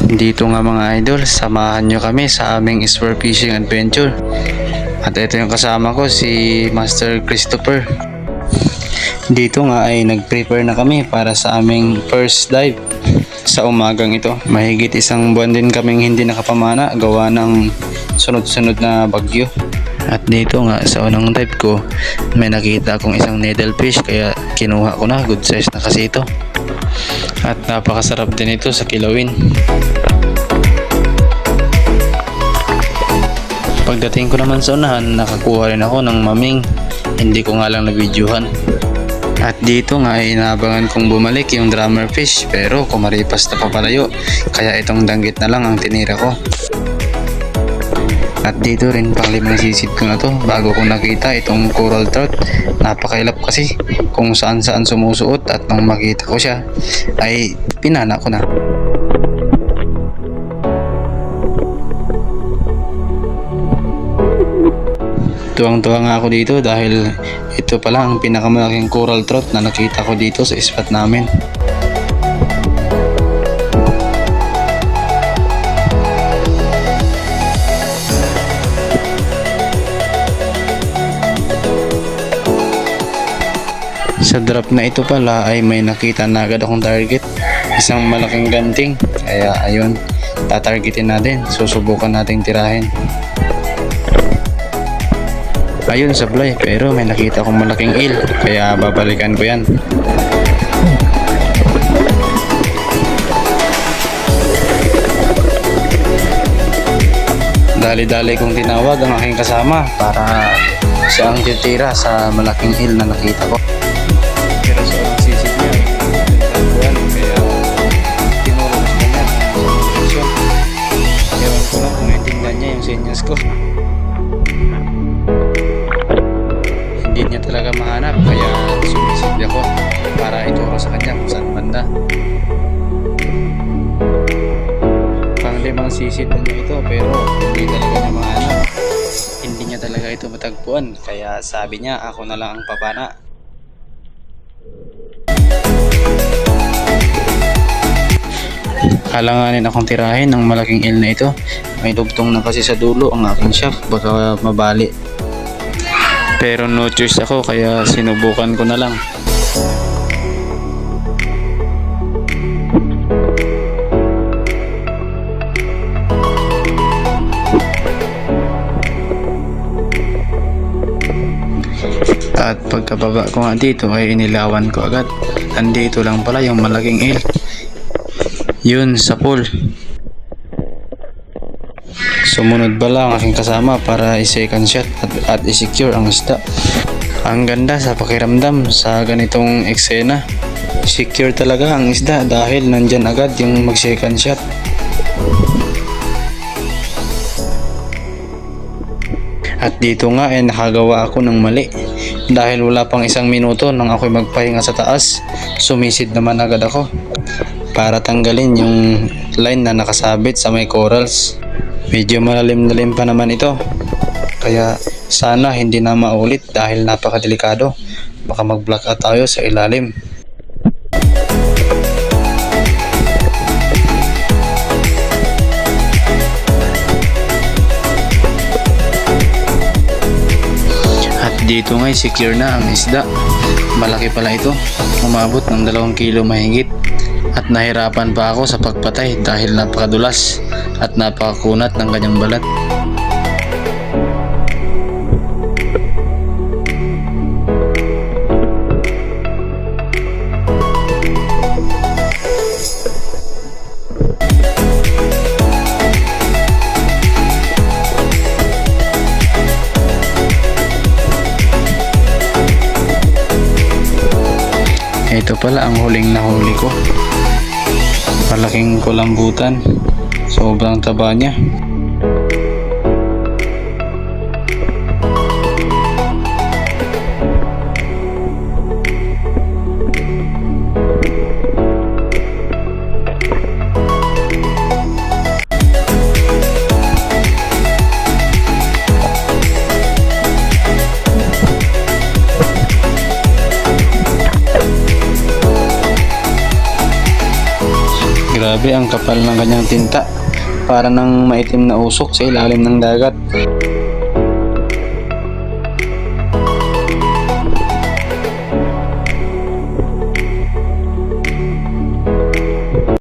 Dito nga mga idol, samahan nyo kami sa aming sport fishing adventure. At ito yung kasama ko, si Master Christopher. Dito nga ay nag-prepare na kami para sa aming first dive sa umagang ito. Mahigit isang buwan din kaming hindi nakapamana gawa ng sunod-sunod na bagyo. At dito nga sa unang dive ko, may nakita akong isang needlefish kaya kinuha ko na. Good size na kasi ito. At napakasarap din ito sa kilawin. Pagdating ko naman sa unahan, nakakuha rin ako ng maming. Hindi ko nga lang na-videohan. At dito nga ay inaabangan kong bumalik yung drummer fish, pero kumaripas na papalayo. Kaya itong danggit na lang ang tinira ko. At dito rin panglimang sisid ko na to bago ko nakita itong coral trout. Napakailap kasi kung saan saan sumusuot, at nung makita ko siya ay pinana ko na. Tuwang-tuwa nga ako dito dahil ito pala ang pinakamalaking coral trout na nakita ko dito sa spot namin. Sa drop na ito pala ay may nakita na agad akong target, isang malaking ganting. Kaya ayun, tatargetin natin, susubukan nating tirahin. Ayun, sablay, pero may nakita akong malaking eel, kaya babalikan ko yan. Dali-dali kong tinawag ang aking kasama para siya ang titira sa malaking eel na nakita ko. Pero sa unang sisid niya, nagtaguan, kaya tinuro ko niya ang solution. Ewan ko lang kung naintindihan niya yung senyas ko. Hindi niya talaga mahanap, kaya sumisid ako para ituro sa kanya kung saan banda. Panglimang sisid na niya ito, pero hindi talaga niya mahanap. Hindi niya talaga ito matagpuan, kaya sabi niya ako na lang ang papana. Alanganin akong tirahin ng malaking eel na ito. May dugtong na kasi sa dulo ang aking shaft, baka mabali. Pero no choice ako, kaya sinubukan ko na lang. At pagkababa ko nga dito ay inilawan ko agad. Andito lang pala yung malaking eel. Yun sa pool. Sumunod bala ang aking kasama para i-second shot at i-secure ang isda. Ang ganda sa pakiramdam sa ganitong eksena. Secure talaga ang isda dahil nandyan agad yung mag-second shot. At dito nga ay nakagawa ako ng mali. Dahil wala pang isang minuto nang ako'y magpahinga sa taas, sumisid naman agad ako para tanggalin yung line na nakasabit sa may corals. Medyo malalim-lalim pa naman ito, kaya sana hindi na maulit dahil napakadelikado. Baka mag-blackout tayo sa ilalim. At dito nga'y secure na ang isda. Malaki pala ito, umabot ng 2 kilo mahigit. At nahirapan pa ako sa pagpatay dahil napakadulas at napakakunat ng kanyang balat. Ito pala ang huling nahuli ko. Malaking kulambutan. Sobrang taba niya. Grabe ang kapal ng kanyang tinta. Para ng maitim na usok sa ilalim ng dagat.